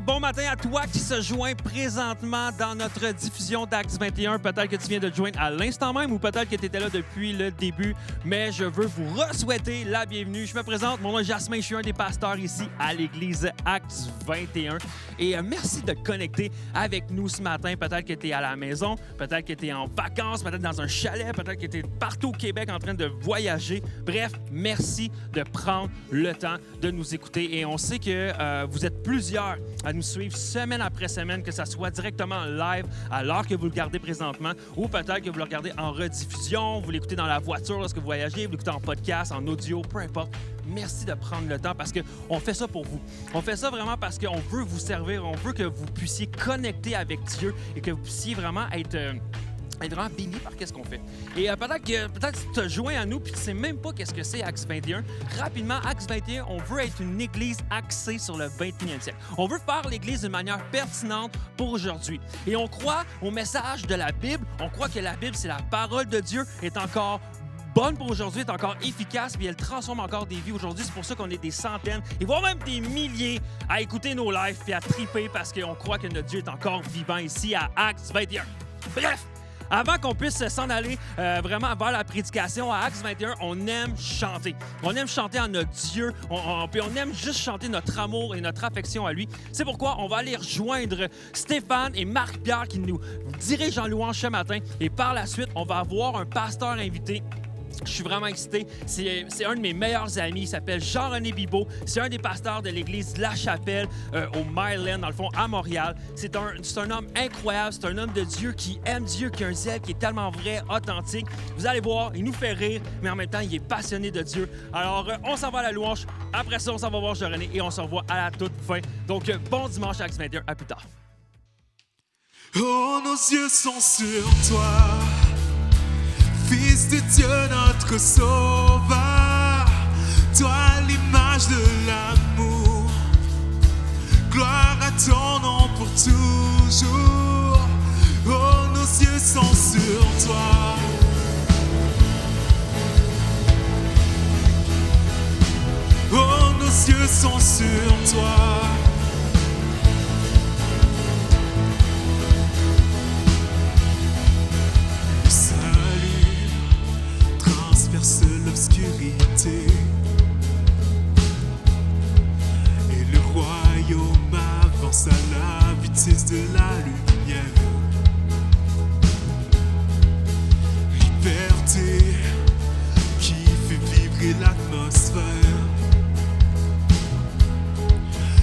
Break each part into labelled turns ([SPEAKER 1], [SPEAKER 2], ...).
[SPEAKER 1] bon matin à toi qui se joint présentement dans notre diffusion d'Acts 21. Peut-être que tu viens de te joindre à l'instant même ou peut-être que tu étais là depuis le début, mais je veux vous re-souhaiter la bienvenue. Je me présente, mon nom est Jasmin, je suis un des pasteurs ici à l'église Acts 21. Et merci de te connecter avec nous ce matin. Peut-être que tu es à la maison, peut-être que tu es en vacances, peut-être dans un chalet, peut-être que tu es partout au Québec en train de voyager. Bref, merci de prendre le temps de nous écouter. Et on sait que vous êtes plusieurs à nous suivre semaine après semaine, que ce soit directement en live à l'heure que vous le regardez présentement ou peut-être que vous le regardez en rediffusion, vous l'écoutez dans la voiture lorsque vous voyagez, vous l'écoutez en podcast, en audio, peu importe. Merci de prendre le temps parce qu'on fait ça pour vous. On fait ça vraiment parce qu'on veut vous servir, on veut que vous puissiez connecter avec Dieu et que vous puissiez vraiment être vraiment béni par qu'est-ce qu'on fait. Et peut-être que tu te joins à nous puis tu ne sais même pas qu'est-ce que c'est Acts 21. Rapidement, Acts 21, on veut être une église axée sur le 21e siècle. On veut faire l'église d'une manière pertinente pour aujourd'hui. Et on croit au message de la Bible. On croit que la Bible, c'est la parole de Dieu, est encore bonne pour aujourd'hui, est encore efficace, puis elle transforme encore des vies aujourd'hui. C'est pour ça qu'on est des centaines, et voire même des milliers à écouter nos lives puis à triper parce qu'on croit que notre Dieu est encore vivant ici à Acts 21. Bref! Avant qu'on puisse s'en aller vraiment vers la prédication à Acts 21, on aime chanter. On aime chanter à notre Dieu. Puis on aime juste chanter notre amour et notre affection à lui. C'est pourquoi on va aller rejoindre Stéphane et Marc-Pierre qui nous dirigent en louange ce matin. Et par la suite, on va avoir un pasteur invité. Je suis vraiment excité. C'est un de mes meilleurs amis. Il s'appelle Jean-René Bibeau. C'est un des pasteurs de l'église La Chapelle au Maryland, dans le fond, à Montréal. C'est un homme incroyable. C'est un homme de Dieu qui aime Dieu, qui a un zèle qui est tellement vrai, authentique. Vous allez voir, il nous fait rire, mais en même temps, il est passionné de Dieu. Alors, on s'en va à la louange. Après ça, on s'en va voir Jean-René et on se revoit à la toute fin. Donc, bon dimanche à Acts 21. À plus tard.
[SPEAKER 2] Oh, nos yeux sont sur toi, Fils de Dieu, notre Sauveur, toi l'image de l'amour, gloire à ton nom pour toujours. Oh, nos yeux sont sur toi. Oh, nos yeux sont sur toi. Transperce l'obscurité et le royaume avance à la vitesse de la lumière. Liberté qui fait vibrer l'atmosphère.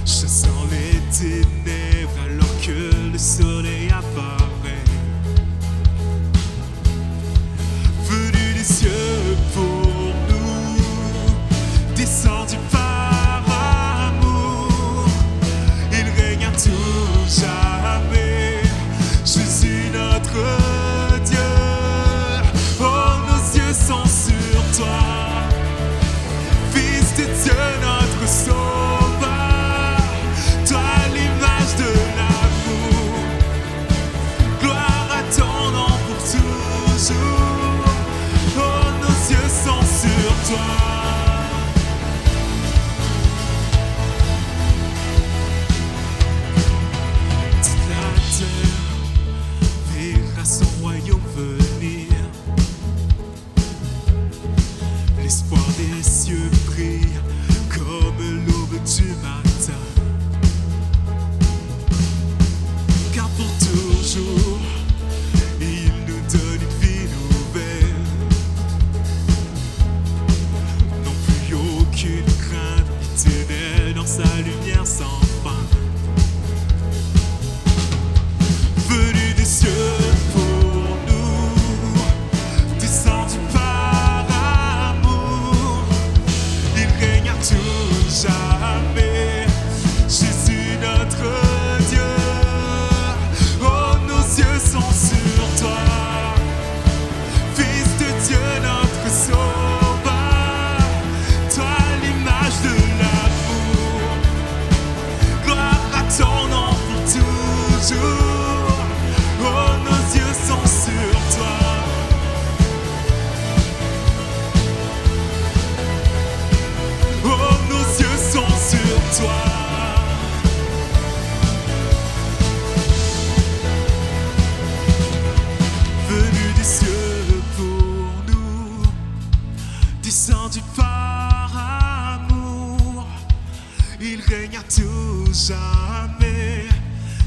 [SPEAKER 2] Chasse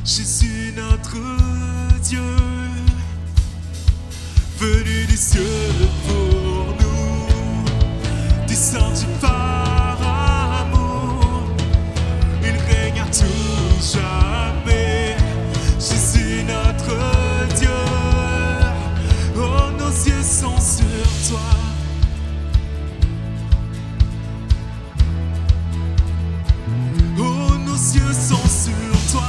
[SPEAKER 2] Jésus notre Dieu, venu des cieux pour nous, descendu par amour, il règne à tout jamais. Jésus notre Dieu, oh nos yeux sont sur toi. Oh nos yeux sont sur toi.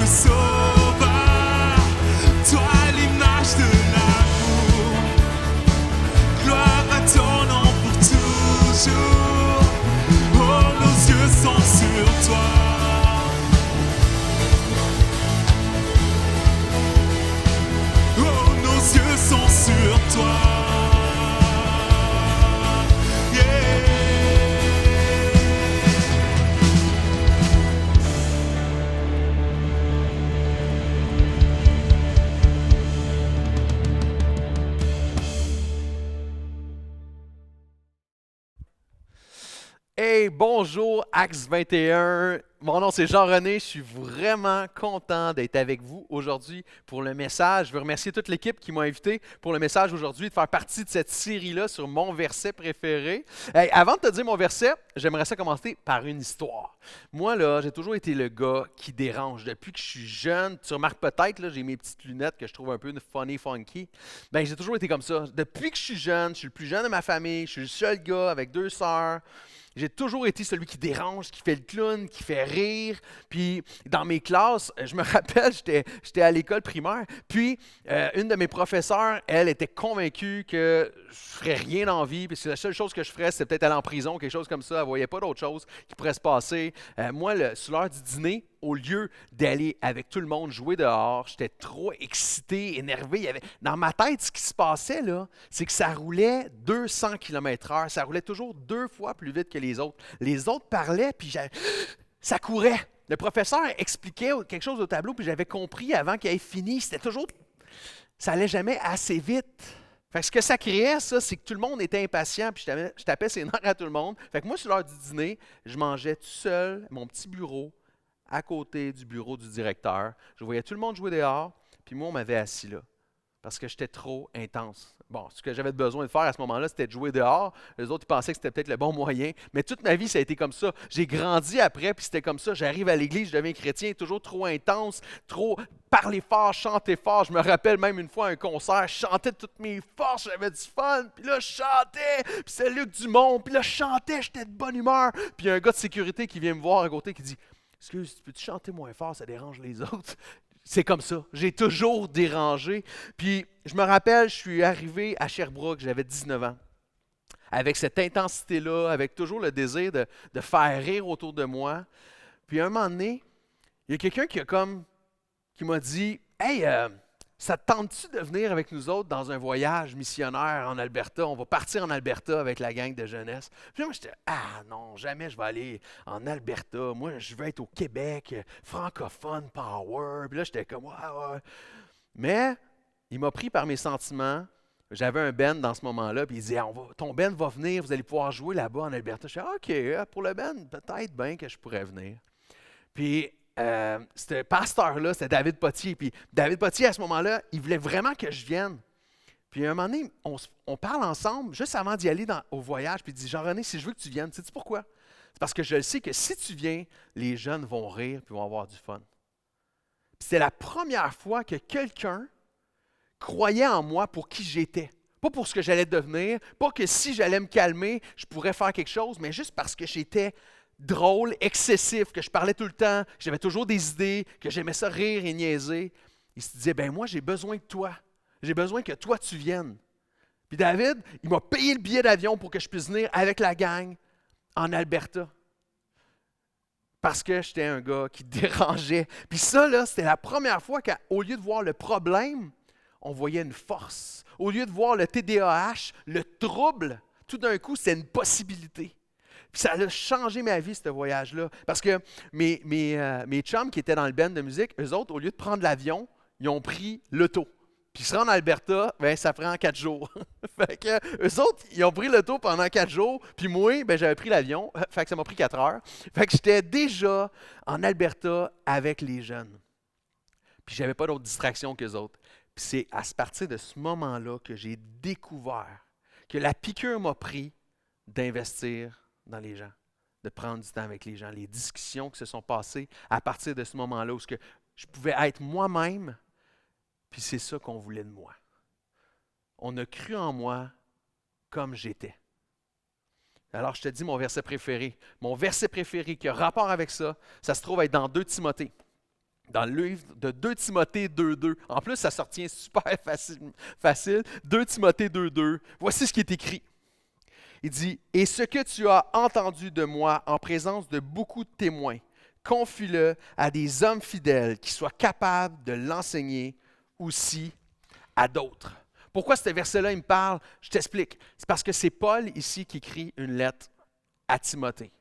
[SPEAKER 2] Sauveur, toi l'image de l'amour, gloire à ton nom pour toujours. Oh, nos yeux sont sur toi. Oh, nos yeux sont sur toi.
[SPEAKER 3] Hey, bonjour Axe 21. Mon nom c'est Jean-René. Je suis vraiment content d'être avec vous aujourd'hui pour le message. Je veux remercier toute l'équipe qui m'a invité pour le message aujourd'hui, de faire partie de cette série-là sur mon verset préféré. Hey, avant de te dire mon verset, j'aimerais ça commencer par une histoire. Moi, là, j'ai toujours été le gars qui dérange. Depuis que je suis jeune, tu remarques peut-être, là, j'ai mes petites lunettes que je trouve un peu funny, funky. Ben, j'ai toujours été comme ça. Depuis que je suis jeune, je suis le plus jeune de ma famille, je suis le seul gars avec 2 sœurs. J'ai toujours été celui qui dérange, qui fait le clown, qui fait rire. Puis dans mes classes, je me rappelle, j'étais à l'école primaire. Puis une de mes professeurs, elle était convaincue que je ne ferais rien dans la vie. Puis la seule chose que je ferais, c'était peut-être aller en prison, quelque chose comme ça. Elle ne voyait pas d'autre chose qui pourrait se passer. Moi, sur l'heure du dîner, au lieu d'aller avec tout le monde jouer dehors, j'étais trop excité, énervé. Dans ma tête, ce qui se passait, là, c'est que ça roulait 200 km/h. Ça roulait toujours 2 fois plus vite que les autres. Les autres parlaient, puis ça courait. Le professeur expliquait quelque chose au tableau, puis j'avais compris avant qu'il ait fini. C'était toujours... Ça allait jamais assez vite. Fait que ce que ça créait, ça, c'est que tout le monde était impatient, puis je tapais ses nerfs à tout le monde. Fait que moi, sur l'heure du dîner, je mangeais tout seul, mon petit bureau, à côté du bureau du directeur. Je voyais tout le monde jouer dehors, puis moi, on m'avait assis là, parce que j'étais trop intense. Bon, ce que j'avais besoin de faire à ce moment-là, c'était de jouer dehors. Les autres, ils pensaient que c'était peut-être le bon moyen, mais toute ma vie, ça a été comme ça. J'ai grandi après, puis c'était comme ça. J'arrive à l'église, je deviens chrétien, toujours trop intense, trop parler fort, chanter fort. Je me rappelle même une fois à un concert, je chantais de toutes mes forces, j'avais du fun, puis là, je chantais, puis c'est Luc Dumont, puis là, je chantais, j'étais de bonne humeur. Puis il y a un gars de sécurité qui vient me voir à côté qui dit « Excuse, peux-tu chanter moins fort, ça dérange les autres? » C'est comme ça. J'ai toujours dérangé. Puis, je me rappelle, je suis arrivé à Sherbrooke, j'avais 19 ans. Avec cette intensité-là, avec toujours le désir de faire rire autour de moi. Puis, un moment donné, il y a quelqu'un qui m'a dit « Hey, ça te tente-tu de venir avec nous autres dans un voyage missionnaire en Alberta? On va partir en Alberta avec la gang de jeunesse. » Puis là, moi, j'étais « Ah non, jamais je vais aller en Alberta. Moi, je veux être au Québec, francophone, power. » Puis là, j'étais comme « Ouais, ouais. » Mais il m'a pris par mes sentiments. J'avais un band dans ce moment-là, puis il dit ton band va venir, vous allez pouvoir jouer là-bas en Alberta. Je disais « OK, pour le band, peut-être bien que je pourrais venir. » Puis, ce pasteur-là, c'était David Potier. Puis David Potier, à ce moment-là, il voulait vraiment que je vienne. Puis à un moment donné, on parle ensemble, juste avant d'y aller au voyage, puis il dit « Jean-René, si je veux que tu viennes, sais-tu pourquoi? C'est parce que je le sais que si tu viens, les jeunes vont rire puis vont avoir du fun. » C'était la première fois que quelqu'un croyait en moi pour qui j'étais. Pas pour ce que j'allais devenir, pas que si j'allais me calmer, je pourrais faire quelque chose, mais juste parce que j'étais drôle, excessif, que je parlais tout le temps, que j'avais toujours des idées, que j'aimais ça rire et niaiser. Il se disait, ben moi, j'ai besoin de toi. J'ai besoin que toi, tu viennes. Puis David, il m'a payé le billet d'avion pour que je puisse venir avec la gang en Alberta. Parce que j'étais un gars qui dérangeait. Puis ça, là, c'était la première fois qu'au lieu de voir le problème, on voyait une force. Au lieu de voir le TDAH, le trouble, tout d'un coup, c'est une possibilité. Puis ça a changé ma vie, ce voyage-là. Parce que mes chums qui étaient dans le band de musique, eux autres, au lieu de prendre l'avion, ils ont pris l'auto. Puis se rendre en Alberta, ben, ça prend 4 jours. Fait que eux autres, ils ont pris le tour pendant 4 jours, puis moi, ben, j'avais pris l'avion, fait que ça m'a pris 4 heures. Fait que j'étais déjà en Alberta avec les jeunes. Puis j'avais pas d'autre distraction qu'eux autres. Puis c'est à partir de ce moment-là que j'ai découvert que la piqûre m'a pris d'investir dans les gens, de prendre du temps avec les gens, les discussions qui se sont passées à partir de ce moment-là où je pouvais être moi-même, puis c'est ça qu'on voulait de moi. On a cru en moi comme j'étais. Alors je te dis mon verset préféré. Mon verset préféré qui a rapport avec ça, ça se trouve être dans 2 Timothée. Dans le livre de 2 Timothée 2.2. En plus, ça se retient super facile. 2 Timothée 2.2. Voici ce qui est écrit. Il dit, « Et ce que tu as entendu de moi en présence de beaucoup de témoins, confie-le à des hommes fidèles qui soient capables de l'enseigner aussi à d'autres. » Pourquoi ce verset-là, il me parle? Je t'explique. C'est parce que c'est Paul ici qui écrit une lettre à Timothée.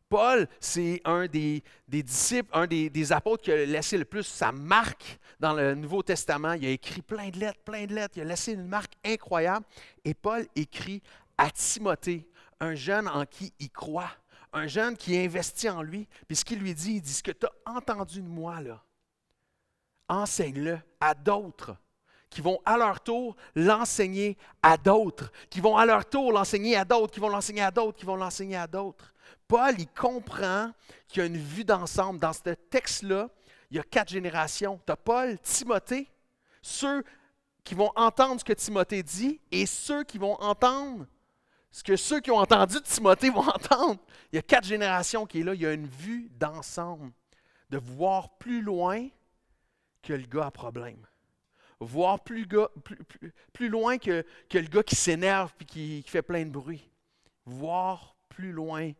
[SPEAKER 3] Paul, c'est un des disciples, un des apôtres qui a laissé le plus sa marque dans le Nouveau Testament. Il a écrit plein de lettres. Il a laissé une marque incroyable. Et Paul écrit à Timothée, un jeune en qui il croit, un jeune qui investit en lui. Puis ce qu'il lui dit, il dit, ce que tu as entendu de moi, là, enseigne-le à d'autres qui vont à leur tour l'enseigner à d'autres, qui vont à leur tour l'enseigner à d'autres, qui vont l'enseigner à d'autres, qui vont l'enseigner à d'autres. Paul, il comprend qu'il y a une vue d'ensemble. Dans ce texte-là, il y a 4 générations. Tu as Paul, Timothée, ceux qui vont entendre ce que Timothée dit et ceux qui vont entendre ce que ceux qui ont entendu de Timothée vont entendre. Il y a 4 générations qui est là. Il y a une vue d'ensemble, de voir plus loin que le gars à problème. Voir plus loin que le gars qui s'énerve et qui fait plein de bruit. Voir plus loin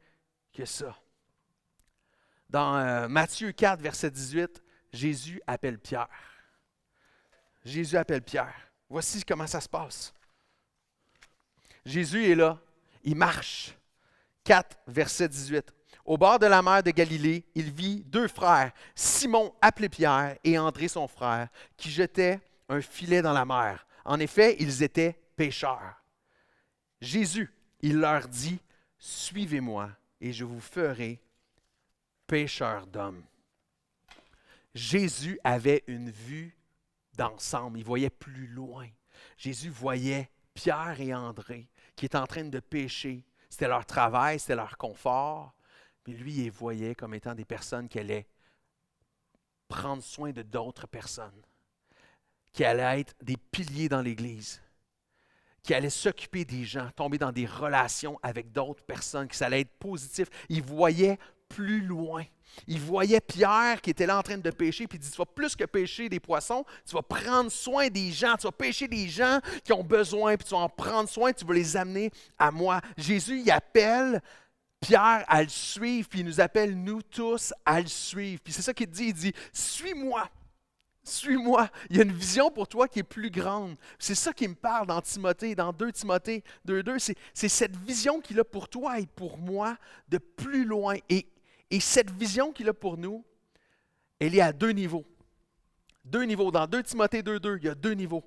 [SPEAKER 3] que ça. Dans Matthieu 4, verset 18, Jésus appelle Pierre. Jésus appelle Pierre. Voici comment ça se passe. Jésus est là. Il marche. 4, verset 18. Au bord de la mer de Galilée, il vit 2 frères, Simon appelé Pierre et André son frère, qui jetaient un filet dans la mer. En effet, ils étaient pêcheurs. Jésus, il leur dit, « Suivez-moi et je vous ferai pêcheurs d'hommes. » Jésus avait une vue d'ensemble. Il voyait plus loin. Jésus voyait Pierre et André qui étaient en train de pêcher. C'était leur travail, c'était leur confort. Mais lui, il les voyait comme étant des personnes qui allaient prendre soin de d'autres personnes, qui allaient être des piliers dans l'Église, qui allaient s'occuper des gens, tomber dans des relations avec d'autres personnes, que ça allait être positif. Il voyait plus loin. Il voyait Pierre qui était là en train de pêcher, puis il dit, tu vas plus que pêcher des poissons, tu vas prendre soin des gens, tu vas pêcher des gens qui ont besoin, puis tu vas en prendre soin, tu vas les amener à moi. Jésus, il appelle Pierre à le suivre, puis il nous appelle, nous tous, à le suivre. Puis c'est ça qu'il dit, il dit, suis-moi. Suis-moi. Il y a une vision pour toi qui est plus grande. C'est ça qui me parle dans Timothée, dans 2 Timothée 2.2. C'est cette vision qu'il a pour toi et pour moi de plus loin. Et cette vision qu'il a pour nous, elle est à 2 niveaux. 2 niveaux. Dans 2 Timothée 2.2, il y a 2 niveaux.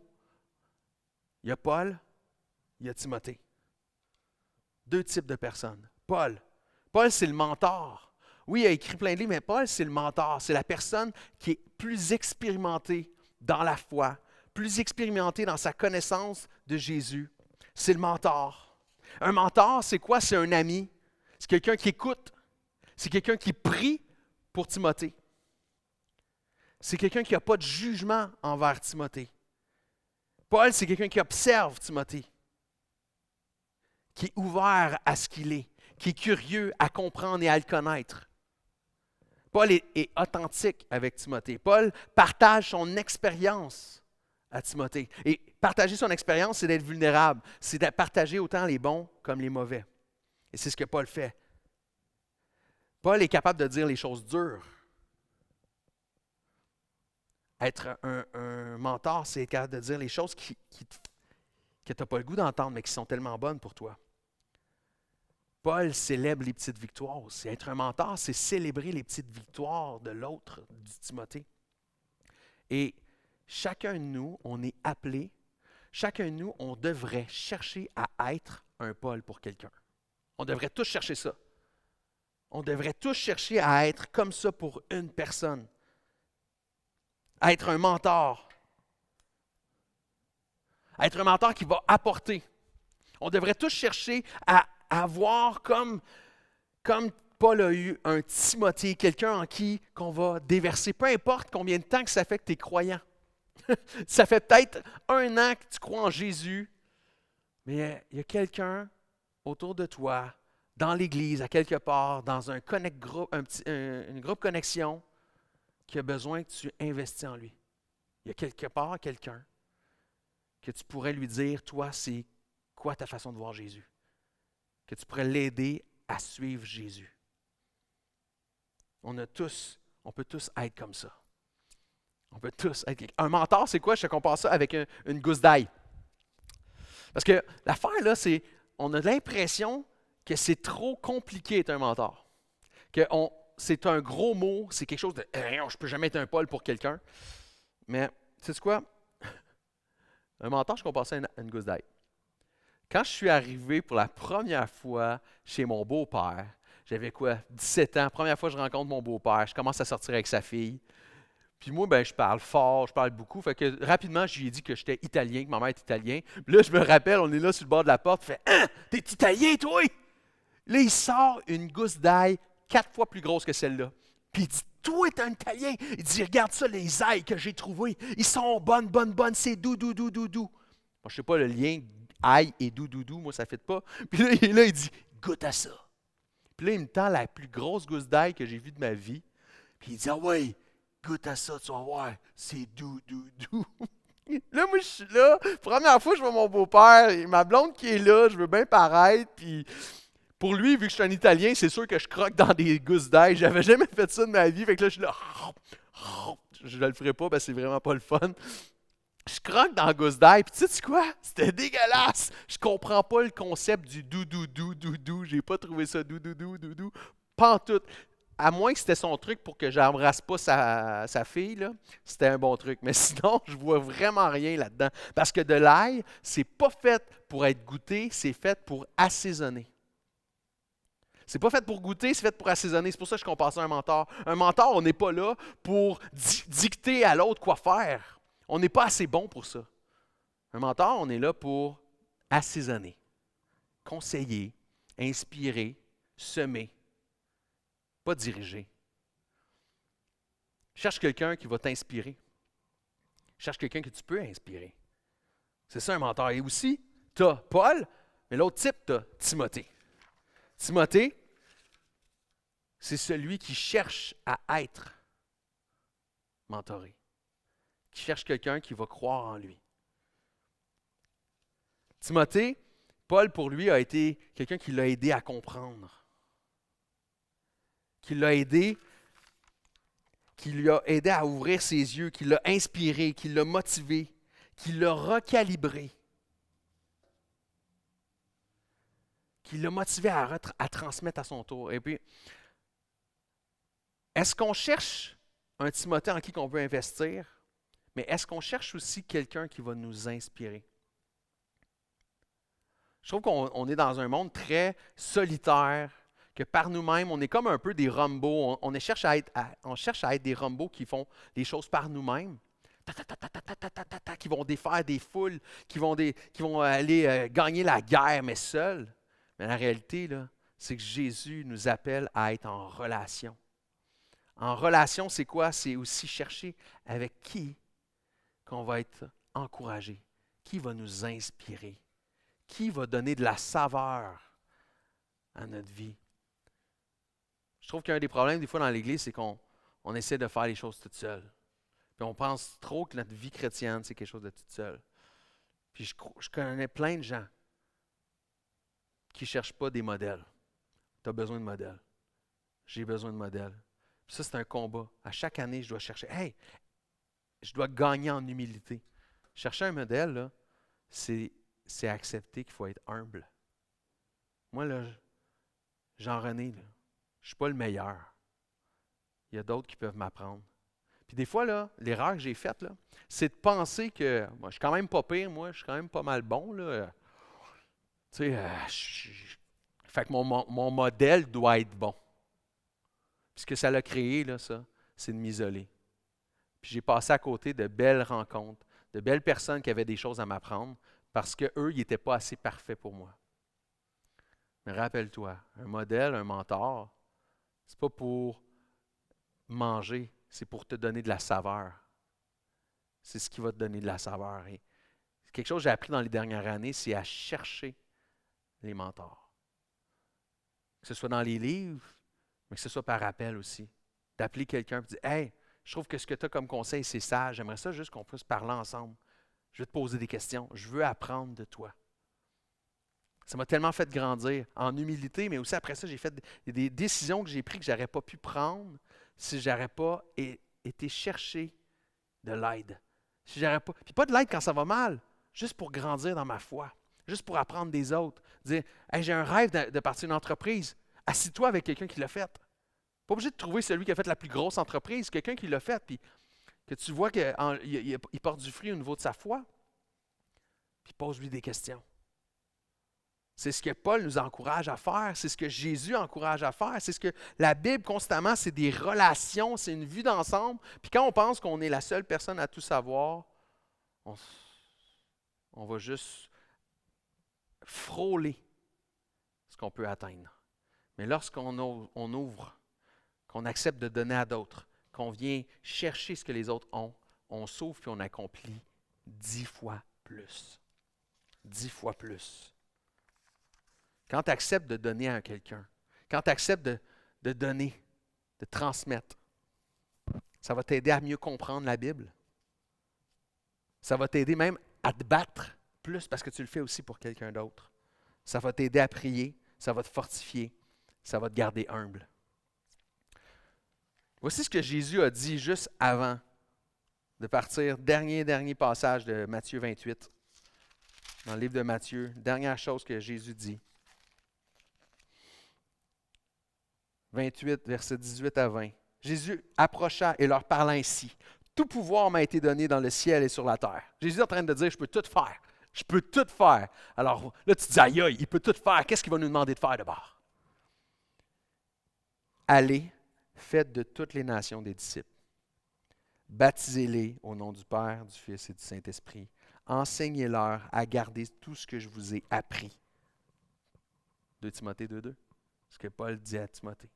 [SPEAKER 3] Il y a Paul, il y a Timothée. 2 types de personnes. Paul, c'est le mentor. Oui, il a écrit plein de livres, mais Paul, c'est le mentor. C'est la personne qui est plus expérimentée dans la foi, plus expérimentée dans sa connaissance de Jésus. C'est le mentor. Un mentor, c'est quoi? C'est un ami. C'est quelqu'un qui écoute. C'est quelqu'un qui prie pour Timothée. C'est quelqu'un qui n'a pas de jugement envers Timothée. Paul, c'est quelqu'un qui observe Timothée, qui est ouvert à ce qu'il est, qui est curieux à comprendre et à le connaître. Paul est authentique avec Timothée. Paul partage son expérience à Timothée. Et partager son expérience, c'est d'être vulnérable. C'est de partager autant les bons comme les mauvais. Et c'est ce que Paul fait. Paul est capable de dire les choses dures. Être un mentor, c'est être capable de dire les choses que tu n'as pas le goût d'entendre, mais qui sont tellement bonnes pour toi. Paul célèbre les petites victoires aussi. Être un mentor, c'est célébrer les petites victoires de l'autre, du Timothée. Et chacun de nous, on est appelé, chacun de nous, on devrait chercher à être un Paul pour quelqu'un. On devrait tous chercher ça. On devrait tous chercher à être comme ça pour une personne. À être un mentor. À être un mentor qui va apporter. On devrait tous chercher à avoir comme Paul a eu un Timothée, quelqu'un en qui qu'on va déverser. Peu importe combien de temps que ça fait que tu es croyant. Ça fait peut-être 1 an que tu crois en Jésus, mais il y a quelqu'un autour de toi, dans l'Église, à quelque part, dans un connect group, une groupe connexion, qui a besoin que tu investis en lui. Il y a quelque part quelqu'un que tu pourrais lui dire, toi, c'est quoi ta façon de voir Jésus? Que tu pourrais l'aider à suivre Jésus. On peut tous être comme ça. On peut tous être. Un mentor, c'est quoi? Je te compare ça avec une gousse d'ail. Parce que l'affaire, là, c'est on a l'impression que c'est trop compliqué d'être un mentor. C'est un gros mot, c'est quelque chose de je ne peux jamais être un Paul pour quelqu'un. Mais, tu sais quoi? Un mentor, je compare ça à une gousse d'ail. Quand je suis arrivé pour la première fois chez mon beau-père, j'avais 17 ans, première fois que je rencontre mon beau-père, je commence à sortir avec sa fille. Puis moi, je parle fort, je parle beaucoup. Fait que rapidement, je lui ai dit que j'étais italien, que ma mère est italienne. Puis là, je me rappelle, on est là sur le bord de la porte, il fait « Hein? T'es italien, toi? » Là, il sort une gousse d'ail 4 fois plus grosse que celle-là. Puis il dit « Toi, t'es un italien? » Il dit « Regarde ça, les ailes que j'ai trouvées. Ils sont bonnes, c'est doux. » Moi, je ne sais pas le lien ail et doux, moi, ça ne fit pas. Puis là, il dit « Goûte à ça. » Puis là, il me tend la plus grosse gousse d'ail que j'ai vue de ma vie. Puis il dit « Ah ouais, goûte à ça, tu vas voir, c'est doux. » Là, moi, je suis là. Première fois, je vois mon beau-père et ma blonde qui est là. Je veux bien paraître. Puis pour lui, vu que je suis un Italien, c'est sûr que je croque dans des gousses d'ail. J'avais jamais fait ça de ma vie. Fait que là, je suis là. Je ne le ferai pas parce que c'est vraiment pas le fun. Je croque dans la gousse d'ail. Puis tu sais quoi? C'était dégueulasse. Je comprends pas le concept du doux. J'ai pas trouvé ça doux. Pas en tout. À moins que c'était son truc pour que j'embrasse pas sa fille, là, c'était un bon truc. Mais sinon, je vois vraiment rien là-dedans. Parce que de l'ail, c'est pas fait pour être goûté, c'est fait pour assaisonner. C'est pas fait pour goûter, c'est fait pour assaisonner. C'est pour ça que je compare ça à un mentor. Un mentor, on n'est pas là pour dicter à l'autre quoi faire. On n'est pas assez bon pour ça. Un mentor, on est là pour assaisonner, conseiller, inspirer, semer. Pas diriger. Cherche quelqu'un qui va t'inspirer. Cherche quelqu'un que tu peux inspirer. C'est ça un mentor. Et aussi, tu as Paul, mais l'autre type, tu as Timothée. Timothée, c'est celui qui cherche à être mentoré. Qui cherche quelqu'un qui va croire en lui. Timothée, Paul, pour lui, a été quelqu'un qui l'a aidé à comprendre. Qui lui a aidé à ouvrir ses yeux, qui l'a inspiré, qui l'a motivé, qui l'a recalibré, qui l'a motivé à transmettre à son tour. Et puis, est-ce qu'on cherche un Timothée en qui on veut investir, mais est-ce qu'on cherche aussi quelqu'un qui va nous inspirer? Je trouve qu'on est dans un monde très solitaire, que par nous-mêmes, on est comme un peu des robots. On cherche à être des robots qui font les choses par nous-mêmes, qui vont défaire des foules, qui vont aller gagner la guerre, mais seuls. Mais la réalité, là, c'est que Jésus nous appelle à être en relation. En relation, c'est quoi? C'est aussi chercher avec qui qu'on va être encouragé, qui va nous inspirer, qui va donner de la saveur à notre vie. Je trouve qu'un des problèmes des fois dans l'Église, c'est qu'on essaie de faire les choses toutes seules. Puis on pense trop que notre vie chrétienne, c'est quelque chose de toute seule. Puis je connais plein de gens qui ne cherchent pas des modèles. Tu as besoin de modèles. J'ai besoin de modèles. Puis ça, c'est un combat. À chaque année, je dois chercher. Hey, je dois gagner en humilité. Chercher un modèle, là, c'est accepter qu'il faut être humble. Moi, là, Jean-René, là, je ne suis pas le meilleur. Il y a d'autres qui peuvent m'apprendre. Puis des fois, là, l'erreur que j'ai faite, là, c'est de penser que moi, je suis quand même pas pire, moi, je suis quand même pas mal bon. Là. Tu sais, fait que mon modèle doit être bon. Puis ce que ça l'a créé, là, ça, c'est de m'isoler. Puis j'ai passé à côté de belles rencontres, de belles personnes qui avaient des choses à m'apprendre parce qu'eux, ils n'étaient pas assez parfaits pour moi. Mais rappelle-toi, un modèle, un mentor, c'est pas pour manger, c'est pour te donner de la saveur. C'est ce qui va te donner de la saveur. Et quelque chose que j'ai appris dans les dernières années, c'est à chercher les mentors. Que ce soit dans les livres, mais que ce soit par appel aussi. D'appeler quelqu'un et de dire « Hey, je trouve que ce que tu as comme conseil, c'est sage. J'aimerais ça juste qu'on puisse parler ensemble. Je vais te poser des questions. Je veux apprendre de toi. » Ça m'a tellement fait grandir en humilité, mais aussi après ça, j'ai fait des décisions que j'ai prises que je n'aurais pas pu prendre si je n'aurais pas été chercher de l'aide. Si j'aurais pas, puis pas de l'aide quand ça va mal, juste pour grandir dans ma foi, juste pour apprendre des autres. Dire, hey, j'ai un rêve de partir une entreprise. Assis-toi avec quelqu'un qui l'a fait. Pas obligé de trouver celui qui a fait la plus grosse entreprise, quelqu'un qui l'a fait, puis que tu vois qu'il porte du fruit au niveau de sa foi, puis pose-lui des questions. C'est ce que Paul nous encourage à faire, c'est ce que Jésus encourage à faire, c'est ce que la Bible constamment, c'est des relations, c'est une vue d'ensemble. Puis quand on pense qu'on est la seule personne à tout savoir, on va juste frôler ce qu'on peut atteindre. Mais lorsqu'on ouvre, qu'on accepte de donner à d'autres, qu'on vient chercher ce que les autres ont, on s'ouvre puis on accomplit 10 fois plus. 10 fois plus. Quand tu acceptes de donner à quelqu'un, quand tu acceptes de donner, de transmettre, ça va t'aider à mieux comprendre la Bible. Ça va t'aider même à te battre plus parce que tu le fais aussi pour quelqu'un d'autre. Ça va t'aider à prier, ça va te fortifier, ça va te garder humble. Voici ce que Jésus a dit juste avant de partir. Dernier passage de Matthieu 28. Dans le livre de Matthieu, dernière chose que Jésus dit. 28, versets 18 à 20. Jésus approcha et leur parla ainsi. Tout pouvoir m'a été donné dans le ciel et sur la terre. Jésus est en train de dire, je peux tout faire. Je peux tout faire. Alors là, tu te dis, aïe, aïe, il peut tout faire. Qu'est-ce qu'il va nous demander de faire d'abord? Allez, faites de toutes les nations des disciples. Baptisez-les au nom du Père, du Fils et du Saint-Esprit. Enseignez-leur à garder tout ce que je vous ai appris. 2 Timothée 2,2. Ce que Paul dit à Timothée.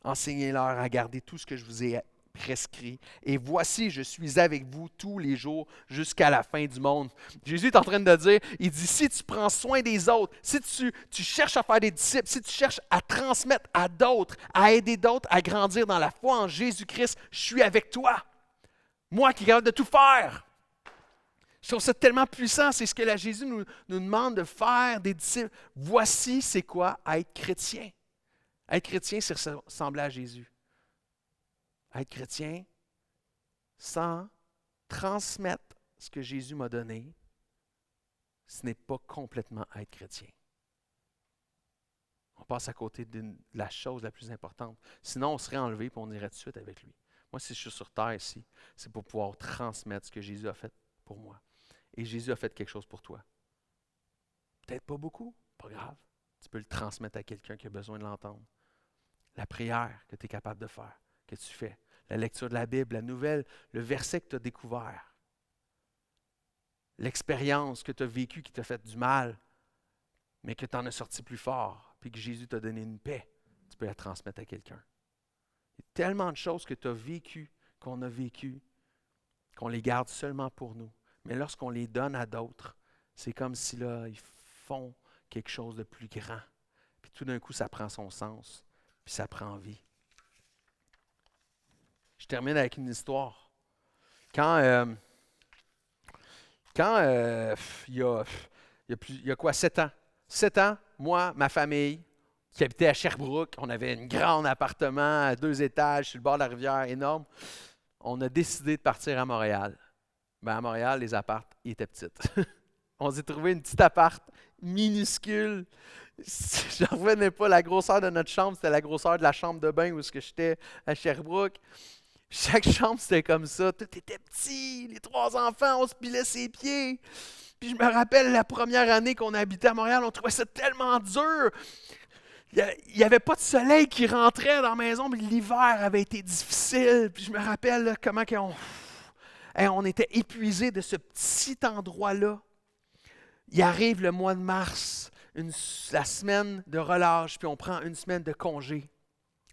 [SPEAKER 3] Enseignez-leur à garder tout ce que je vous ai prescrit. Et voici, je suis avec vous tous les jours jusqu'à la fin du monde. Jésus est en train de dire, il dit, si tu prends soin des autres, si tu cherches à faire des disciples, si tu cherches à transmettre à d'autres, à aider d'autres à grandir dans la foi en Jésus-Christ, je suis avec toi. Moi qui est capable de tout faire. Je trouve ça tellement puissant. C'est ce que Jésus nous demande de faire des disciples. Voici, c'est quoi être chrétien. Être chrétien, c'est ressembler à Jésus. Être chrétien, sans transmettre ce que Jésus m'a donné, ce n'est pas complètement être chrétien. On passe à côté de la chose la plus importante. Sinon, on serait enlevé et on irait tout de suite avec lui. Moi, si je suis sur terre ici, c'est pour pouvoir transmettre ce que Jésus a fait pour moi. Et Jésus a fait quelque chose pour toi. Peut-être pas beaucoup, pas grave. Tu peux le transmettre à quelqu'un qui a besoin de l'entendre. La prière que tu es capable de faire, que tu fais. La lecture de la Bible, la nouvelle, le verset que tu as découvert. L'expérience que tu as vécue qui t'a fait du mal, mais que tu en as sorti plus fort, puis que Jésus t'a donné une paix, tu peux la transmettre à quelqu'un. Il y a tellement de choses que tu as vécues, qu'on a vécues, qu'on les garde seulement pour nous. Mais lorsqu'on les donne à d'autres, c'est comme si là, ils font quelque chose de plus grand. Puis tout d'un coup, ça prend son sens, puis ça prend vie. Je termine avec une histoire. Quand il y a quoi, 7 ans? 7 ans, moi, ma famille, qui habitait à Sherbrooke, on avait un grand appartement à 2 étages sur le bord de la rivière, énorme. On a décidé de partir à Montréal. Ben à Montréal, les apparts, ils étaient petits. On s'est trouvé une petite appart minuscule. Je ne revenais pas la grosseur de notre chambre, c'était la grosseur de la chambre de bain où j'étais à Sherbrooke. Chaque chambre, c'était comme ça. Tout était petit. Les 3 enfants, on se pilait ses pieds. Puis je me rappelle la première année qu'on habitait à Montréal, on trouvait ça tellement dur. Il n'y avait pas de soleil qui rentrait dans la maison, mais l'hiver avait été difficile. Puis je me rappelle là, comment on était épuisés de ce petit endroit-là. Il arrive le mois de mars, la semaine de relâche, puis on prend une semaine de congé.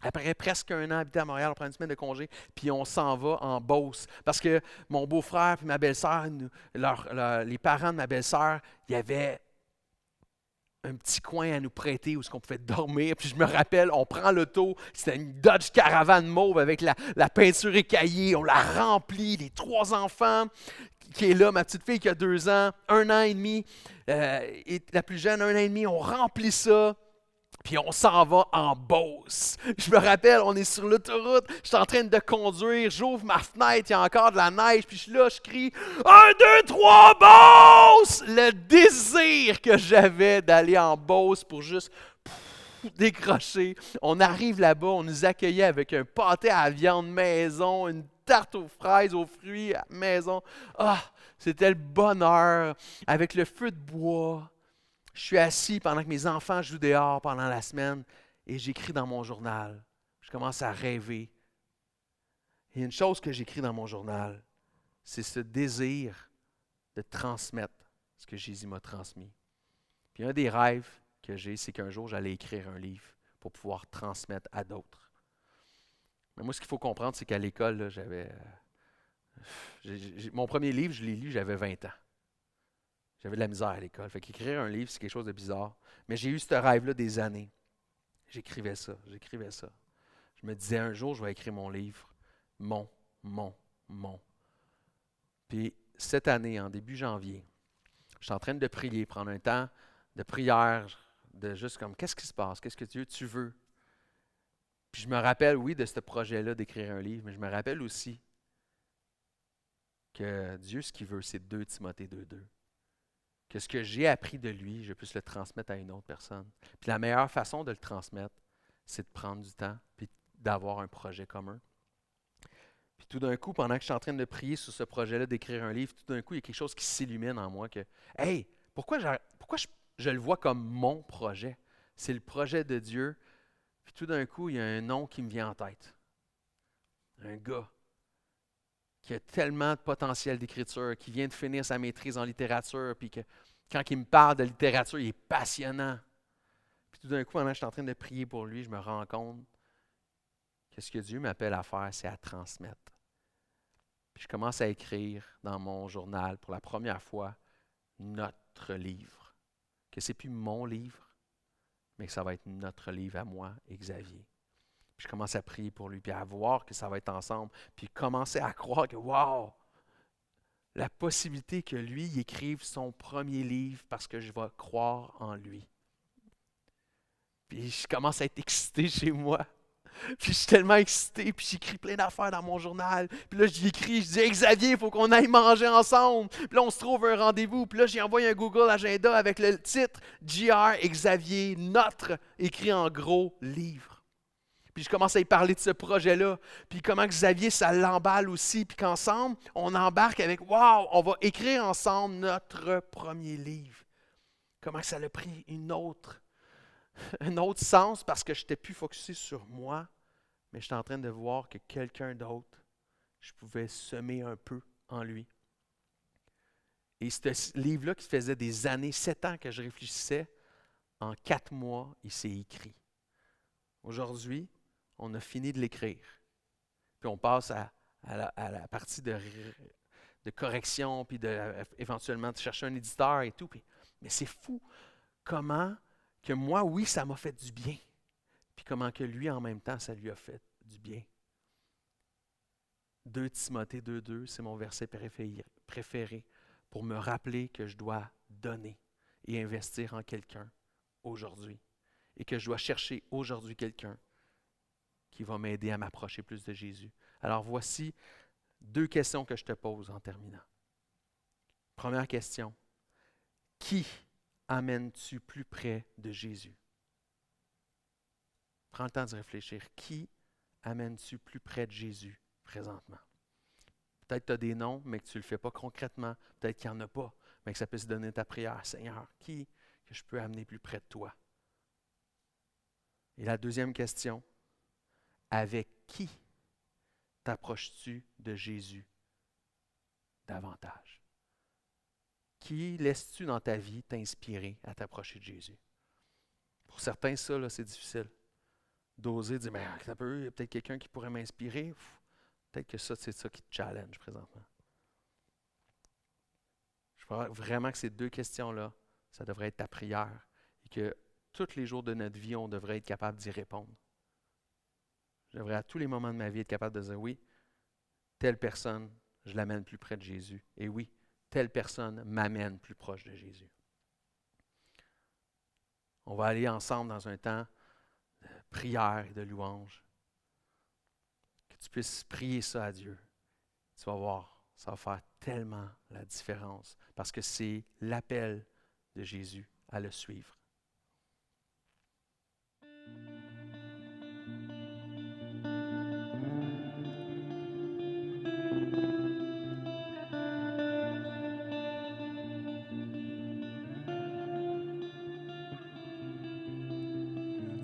[SPEAKER 3] Après presque 1 an habité à Montréal, on prend une semaine de congé, puis on s'en va en Beauce. Parce que mon beau-frère et ma belle-sœur, les parents de ma belle-sœur, il y avait un petit coin à nous prêter où on pouvait dormir. Puis je me rappelle, on prend l'auto, c'était une Dodge Caravan mauve avec la peinture écaillée, on la remplit, les 3 enfants qui est là, ma petite fille qui a 2 ans, 1 an et demi, et la plus jeune, 1 an et demi, on remplit ça. Puis on s'en va en Beauce. Je me rappelle, on est sur l'autoroute, je suis en train de conduire, j'ouvre ma fenêtre, il y a encore de la neige, puis je suis là, je crie « 1, 2, 3, Beauce! » Le désir que j'avais d'aller en Beauce pour juste décrocher. On arrive là-bas, on nous accueillait avec un pâté à la viande maison, une tarte aux fraises, aux fruits à maison. Ah, c'était le bonheur, avec le feu de bois. Je suis assis pendant que mes enfants jouent dehors pendant la semaine et j'écris dans mon journal. Je commence à rêver. Et une chose que j'écris dans mon journal, c'est ce désir de transmettre ce que Jésus m'a transmis. Puis un des rêves que j'ai, c'est qu'un jour, j'allais écrire un livre pour pouvoir transmettre à d'autres. Mais moi, ce qu'il faut comprendre, c'est qu'à l'école, là, mon premier livre, je l'ai lu, j'avais 20 ans. J'avais de la misère à l'école. Fait qu'écrire un livre, c'est quelque chose de bizarre. Mais j'ai eu ce rêve-là des années. J'écrivais ça. Je me disais, un jour, je vais écrire mon livre. Mon. Puis cette année, en début janvier, je suis en train de prier, prendre un temps de prière, de juste comme, qu'est-ce qui se passe? Qu'est-ce que Dieu, tu veux? Puis je me rappelle, oui, de ce projet-là d'écrire un livre, mais je me rappelle aussi que Dieu, ce qu'il veut, c'est 2 Timothée 2:2. Que ce que j'ai appris de lui, je puisse le transmettre à une autre personne. Puis la meilleure façon de le transmettre, c'est de prendre du temps puis d'avoir un projet commun. Puis tout d'un coup, pendant que je suis en train de prier sur ce projet-là, d'écrire un livre, tout d'un coup, il y a quelque chose qui s'illumine en moi que, hey, pourquoi je le vois comme mon projet? C'est le projet de Dieu. Puis tout d'un coup, il y a un nom qui me vient en tête. Un gars qui a tellement de potentiel d'écriture, qui vient de finir sa maîtrise en littérature, puis que quand il me parle de littérature, il est passionnant. Puis tout d'un coup, pendant que je suis en train de prier pour lui, je me rends compte que ce que Dieu m'appelle à faire, c'est à transmettre. Puis je commence à écrire dans mon journal pour la première fois notre livre. Que ce n'est plus mon livre, mais que ça va être notre livre à moi et Xavier. Puis je commence à prier pour lui, puis à voir que ça va être ensemble, puis commencer à croire que, wow, la possibilité que lui il écrive son premier livre parce que je vais croire en lui. Puis je commence à être excité chez moi. Puis je suis tellement excité, puis j'écris plein d'affaires dans mon journal. Puis là, j'écris, je dis hey, « Xavier, il faut qu'on aille manger ensemble. » Puis là, on se trouve un rendez-vous. Puis là, j'ai envoyé un Google Agenda avec le titre « JR et Xavier, notre » écrit en gros « livre ». Puis je commence à y parler de ce projet-là, puis comment Xavier, ça l'emballe aussi, puis qu'ensemble, on embarque avec « Wow, on va écrire ensemble notre premier livre ». Comment ça a pris un autre sens parce que je n'étais plus focusé sur moi, mais j'étais en train de voir que quelqu'un d'autre, je pouvais semer un peu en lui. Et ce livre-là qui faisait des années, 7 ans que je réfléchissais, en 4 mois, il s'est écrit. Aujourd'hui, on a fini de l'écrire. Puis on passe à la partie de correction, puis éventuellement de chercher un éditeur et tout. Mais c'est fou comment que moi, oui, ça m'a fait du bien. Puis comment que lui, en même temps, ça lui a fait du bien. 2 Timothée 2:2, c'est mon verset préféré pour me rappeler que je dois donner et investir en quelqu'un aujourd'hui. Et que je dois chercher aujourd'hui quelqu'un qui va m'aider à m'approcher plus de Jésus. Alors voici 2 questions que je te pose en terminant. Première question, qui amènes-tu plus près de Jésus? Prends le temps de réfléchir. Qui amènes-tu plus près de Jésus présentement. Peut-être que tu as des noms, mais que tu ne le fais pas concrètement. Peut-être qu'il n'y en a pas, mais que ça puisse donner ta prière. Seigneur, qui que je peux amener plus près de toi? Et la deuxième question, avec qui t'approches-tu de Jésus davantage? Qui laisses-tu dans ta vie t'inspirer à t'approcher de Jésus? Pour certains, ça, là, c'est difficile. D'oser dire, mais ça peut, il y a peut-être quelqu'un qui pourrait m'inspirer. Peut-être que ça, c'est ça qui te challenge présentement. Je crois vraiment que ces deux questions-là, ça devrait être ta prière et que tous les jours de notre vie, on devrait être capable d'y répondre. Je devrais à tous les moments de ma vie être capable de dire oui, telle personne, je l'amène plus près de Jésus. Et oui, telle personne m'amène plus proche de Jésus. On va aller ensemble dans un temps de prière et de louange. Que tu puisses prier ça à Dieu. Tu vas voir, ça va faire tellement la différence parce que c'est l'appel de Jésus à le suivre.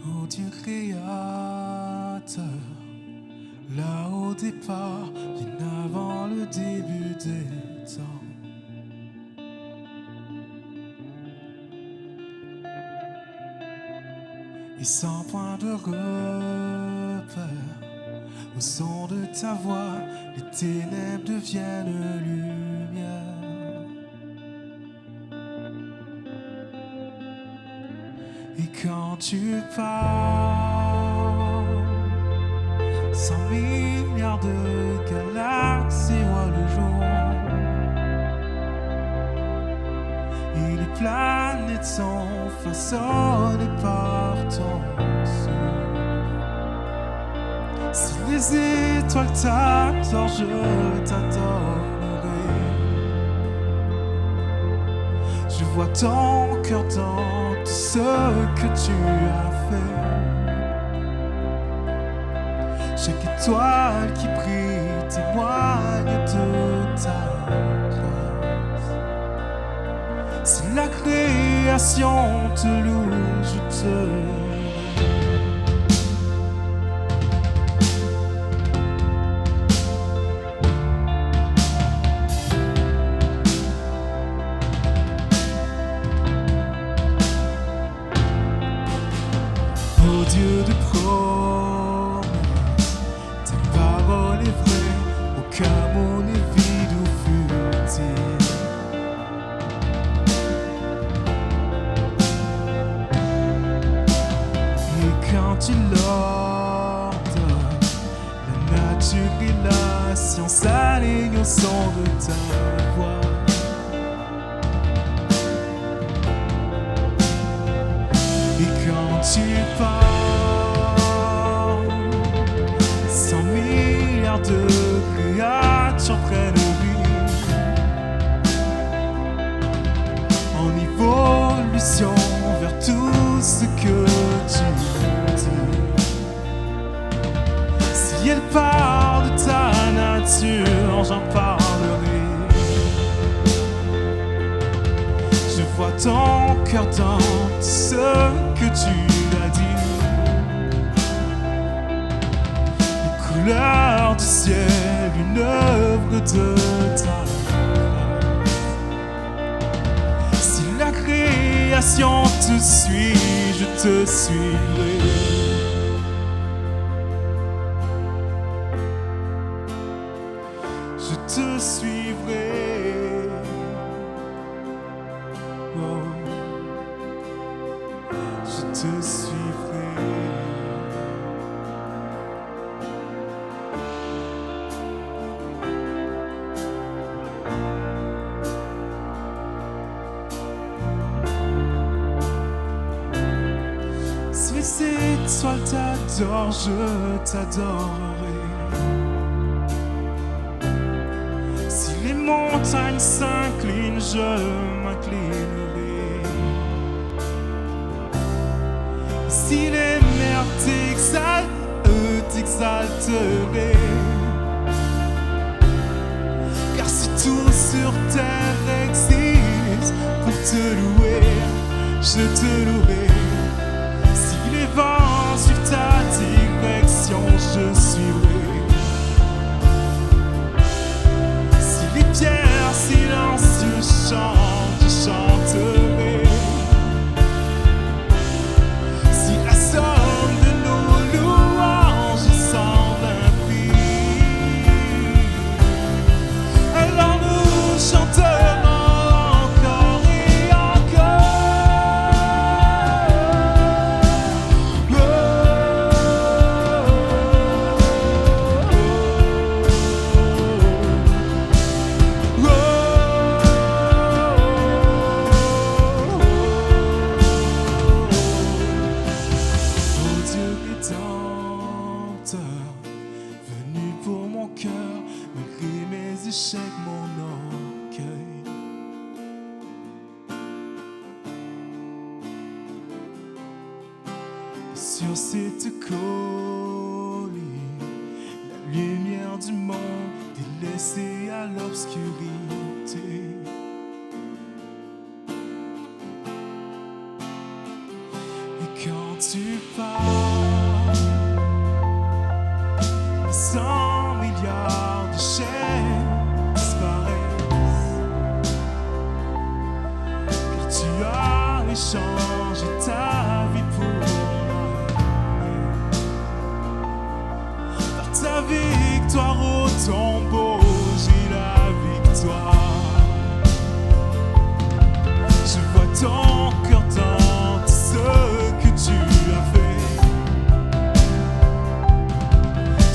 [SPEAKER 2] Ô Dieu créateur, là au départ, bien avant le début des temps. Et sans point de repère, au son de ta voix, les ténèbres deviennent lumière. Et quand tu parles, 100 milliards de galaxies voient le jour. Et les planètes sont façonnées par ton souffle. Si les étoiles t'adorent, je t'adorerai. Je vois ton cœur dans tout ce que tu as fait. Chaque étoile qui brille témoigne de ta grâce. Si la création te loue, je te Dieu de promesses, ta parole est vraie, aucun mot n'est vide ou futile. Et quand tu l'ordonnes, la nature et la science s'alignent au son de ta voix. Et quand tu parles, 100 milliards de créatures prennent vie en évolution vers tout ce que tu dis. Si elle parle de ta nature, j'en parlerai. Je vois ton cœur dans tout ce que tu as dit. Les couleurs du ciel, une œuvre de ta grâce. Si la création te suit, je te suivrai. Je te suivrai. Oh. Je te suivrai. Si les étoiles t'adorent, je t'adorerai. Si les montagnes s'inclinent, je m'inclinerai. Si les mers t'exaltent, eux t'exalteraient. sur terre existe pour te louer, je te louerai. Si les vents suivent ta direction, je suivrai. Si les pierres silencieuses chantent, je chanterai. Si la somme de nos louanges semble infinie, alors nous chanterons encore et encore. Oh Dieu rédempteur, venu pour mon cœur, malgré mes échecs, mon orgueil. Et sur cette colline, la lumière du monde délaissée à l'obscurité. Et quand tu pars, 100 milliards de chaînes disparaissent, car tu as échangé ta vie pour l'année. Par ta victoire au tombeau, j'ai la victoire. Je vois ton cœur dans tout ce que tu as fait.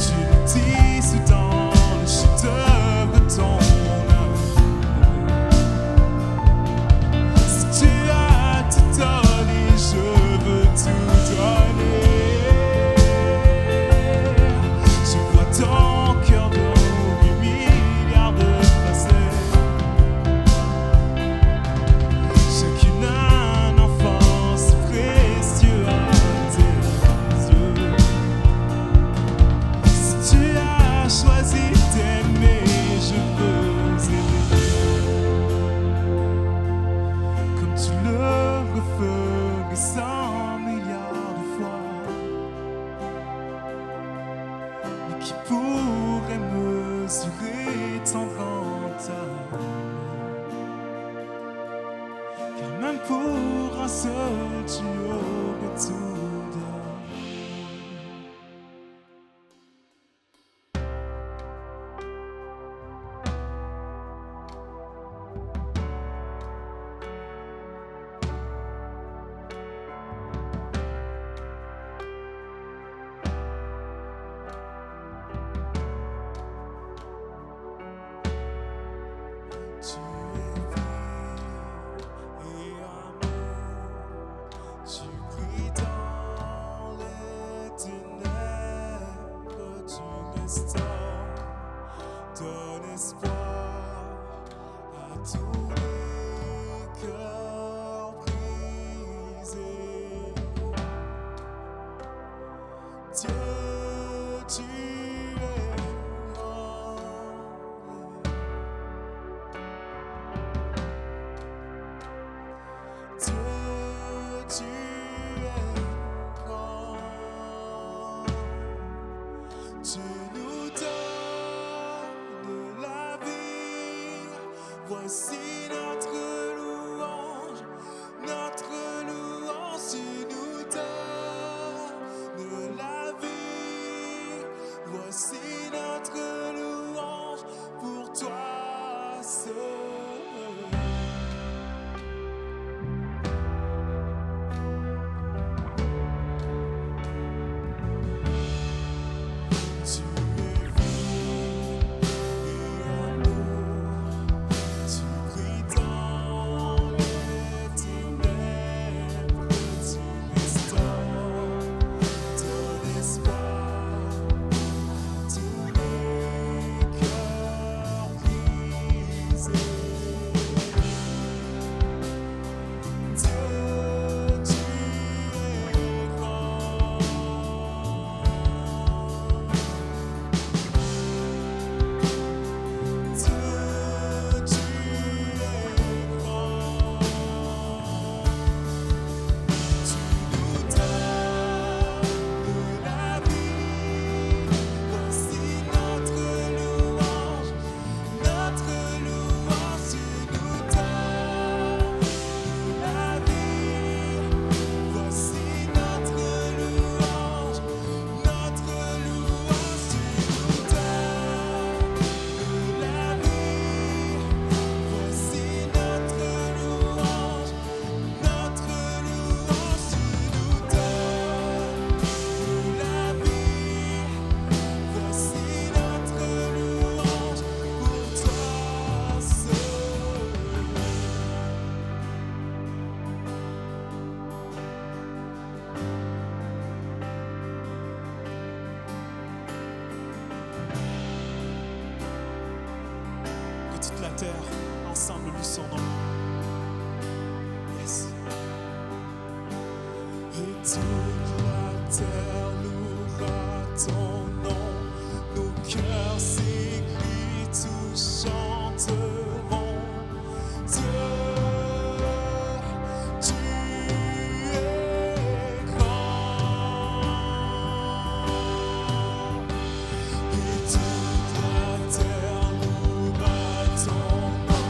[SPEAKER 2] Tu le tisses dans le chef-d'œuvre de ton œuvre. Si tu as tout donné, je veux tout donner. Je vois ton cœur de 8 milliards de facettes. Chacune un enfant si précieux à tes yeux. Si tu as choisi d'aimer, je veux aimer. Comme tu le referais 100 milliards de fois. Mais qui pourrait mesurer ton grand amour? Car même pour un seul, tu aurais tout donné. Tu es vie et amour, tu brilles dans les ténèbres, tu restaures, donnes espoir à tous les cœurs brisés. Dieu, tu es grand. Dieu, tu es grand. Tu nous donnes la vie. Voici notre louange, tu nous donnes la vie. Voici notre louange pour toi seul. Tu es vie et amour, tu terre, ensemble louent son nom. Yes. Et toute la terre louera ton nom, nos cœurs s'écrient, tous chanteront. Dieu, tu es grand. Et toute la terre louera ton nom,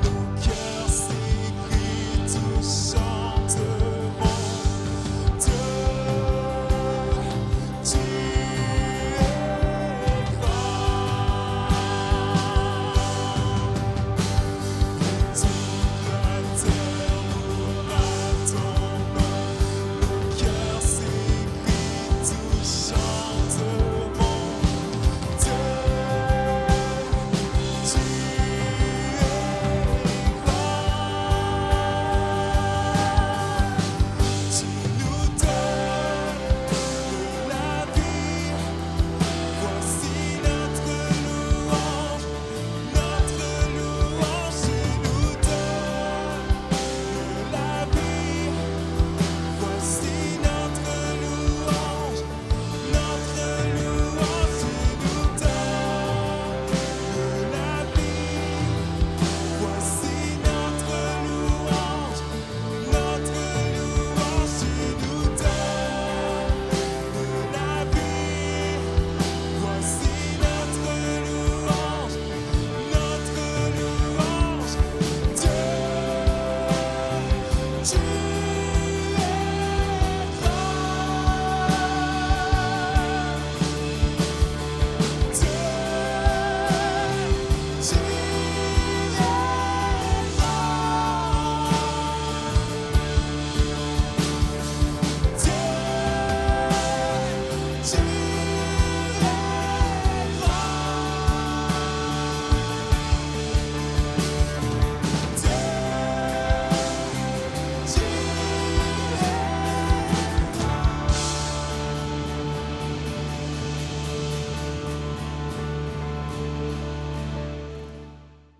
[SPEAKER 2] nos cœurs s'écrient, tous chanteront. Dieu, tu es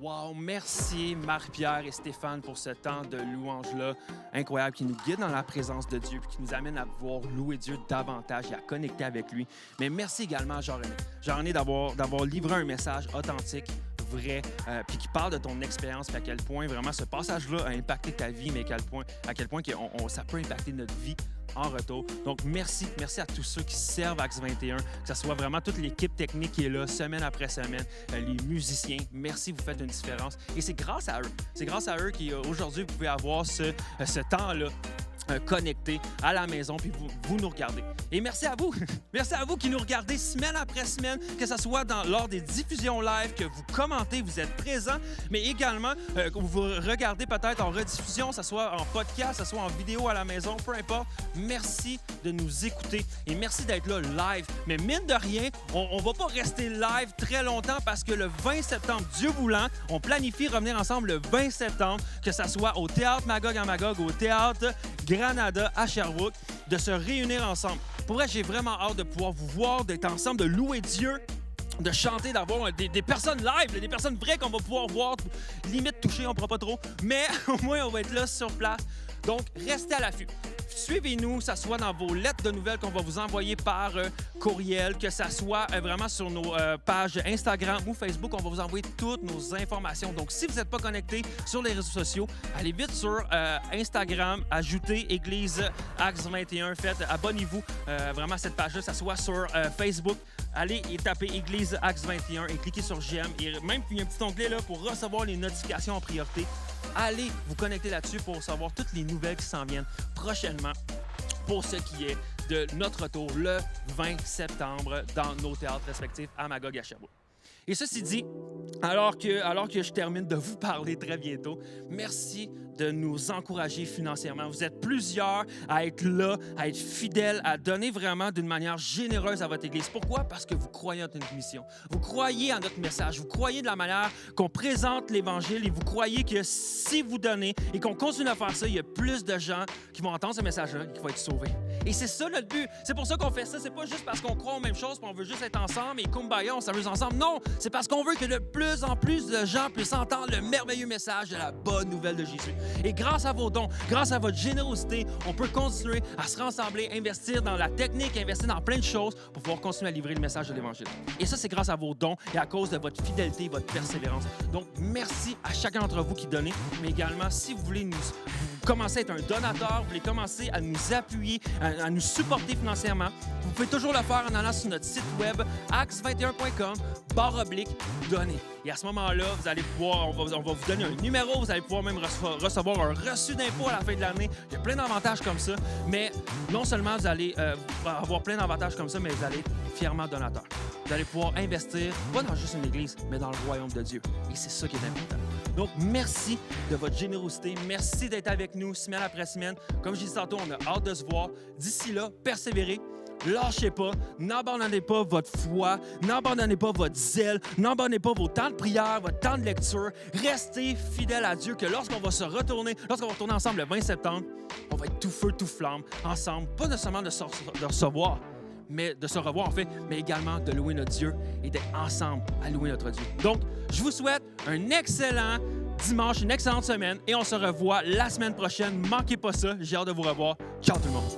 [SPEAKER 1] Wow, merci Marie-Pierre et Stéphane pour ce temps de louange-là incroyable qui nous guide dans la présence de Dieu et qui nous amène à pouvoir louer Dieu davantage et à connecter avec lui. Mais merci également à Jean-René. Jean-René d'avoir livré un message authentique, vrai, puis qui parle de ton expérience, puis à quel point vraiment ce passage-là a impacté ta vie, mais à quel point ça peut impacter notre vie en retour. Donc, merci à tous ceux qui servent Acts 21, que ce soit vraiment toute l'équipe technique qui est là, semaine après semaine, les musiciens. Merci, vous faites une différence. Et c'est grâce à eux. C'est grâce à eux qu'aujourd'hui, vous pouvez avoir ce temps-là connecté à la maison, puis vous nous regardez. Et merci à vous. Merci à vous qui nous regardez semaine après semaine, que ce soit lors des diffusions live, que vous commentez, vous êtes présents, mais également que vous regardez peut-être en rediffusion, que ce soit en podcast, que ce soit en vidéo à la maison, peu importe. Merci de nous écouter et merci d'être là live. Mais mine de rien, on ne va pas rester live très longtemps parce que le 20 septembre, Dieu voulant, on planifie revenir ensemble le 20 septembre, que ce soit au Théâtre Magog à Magog, au Théâtre Granada à Sherbrooke, de se réunir ensemble. Pour vrai, j'ai vraiment hâte de pouvoir vous voir, d'être ensemble, de louer Dieu, de chanter, d'avoir des personnes live, des personnes vraies qu'on va pouvoir voir, limite toucher, on ne pourra pas trop, mais au moins on va être là sur place. Donc, restez à l'affût. Suivez-nous, que ce soit dans vos lettres de nouvelles qu'on va vous envoyer par courriel, que ce soit vraiment sur nos pages Instagram ou Facebook, on va vous envoyer toutes nos informations. Donc, si vous n'êtes pas connecté sur les réseaux sociaux, allez vite sur Instagram, ajoutez Église Acts 21, abonnez-vous vraiment à cette page-là, que ce soit sur Facebook. Allez et tapez Église Acts 21 et cliquez sur j'aime. Et même il y a un petit onglet là pour recevoir les notifications en priorité. Allez vous connecter là-dessus pour savoir toutes les nouvelles qui s'en viennent prochainement pour ce qui est de notre retour le 20 septembre dans nos théâtres respectifs à Magog et à Sherbrooke. Et ceci dit, alors que je termine de vous parler très bientôt, merci de nous encourager financièrement. Vous êtes plusieurs à être là, à être fidèles, à donner vraiment d'une manière généreuse à votre Église. Pourquoi? Parce que vous croyez en notre mission. Vous croyez en notre message. Vous croyez de la manière qu'on présente l'Évangile et vous croyez que si vous donnez et qu'on continue à faire ça, il y a plus de gens qui vont entendre ce message-là et qui vont être sauvés. Et c'est ça notre but. C'est pour ça qu'on fait ça. C'est pas juste parce qu'on croit aux mêmes choses et on veut juste être ensemble et kumbaya, on s'amuse ensemble. Non! C'est parce qu'on veut que de plus en plus de gens puissent entendre le merveilleux message de la bonne nouvelle de Jésus. Et grâce à vos dons, grâce à votre générosité, on peut continuer à se rassembler, investir dans la technique, investir dans plein de choses pour pouvoir continuer à livrer le message de l'Évangile. Et ça, c'est grâce à vos dons et à cause de votre fidélité et votre persévérance. Donc, merci à chacun d'entre vous qui donnez, mais également, si vous voulez commencer à être un donateur, vous voulez commencer à nous appuyer, à nous supporter financièrement, vous pouvez toujours le faire en allant sur notre site web acts21.com/donner. Et à ce moment-là, vous allez pouvoir, on va vous donner un numéro, vous allez pouvoir même recevoir un reçu d'impôt à la fin de l'année. Il y a plein d'avantages comme ça, mais non seulement vous allez avoir plein d'avantages comme ça, mais vous allez être fièrement donateur. Vous allez pouvoir investir, pas dans juste une église, mais dans le royaume de Dieu. Et c'est ça qui est important. Donc, merci de votre générosité. Merci d'être avec nous semaine après semaine. Comme je disais tantôt, on a hâte de se voir. D'ici là, persévérez. Lâchez pas, n'abandonnez pas votre foi, n'abandonnez pas votre zèle, n'abandonnez pas vos temps de prière, votre temps de lecture. Restez fidèles à Dieu que lorsqu'on va retourner ensemble le 20 septembre, on va être tout feu, tout flamme, ensemble, pas nécessairement de se revoir, mais également de louer notre Dieu et d'être ensemble à louer notre Dieu. Donc, je vous souhaite un excellent dimanche, une excellente semaine et on se revoit la semaine prochaine. Manquez pas ça, j'ai hâte de vous revoir. Ciao tout le monde!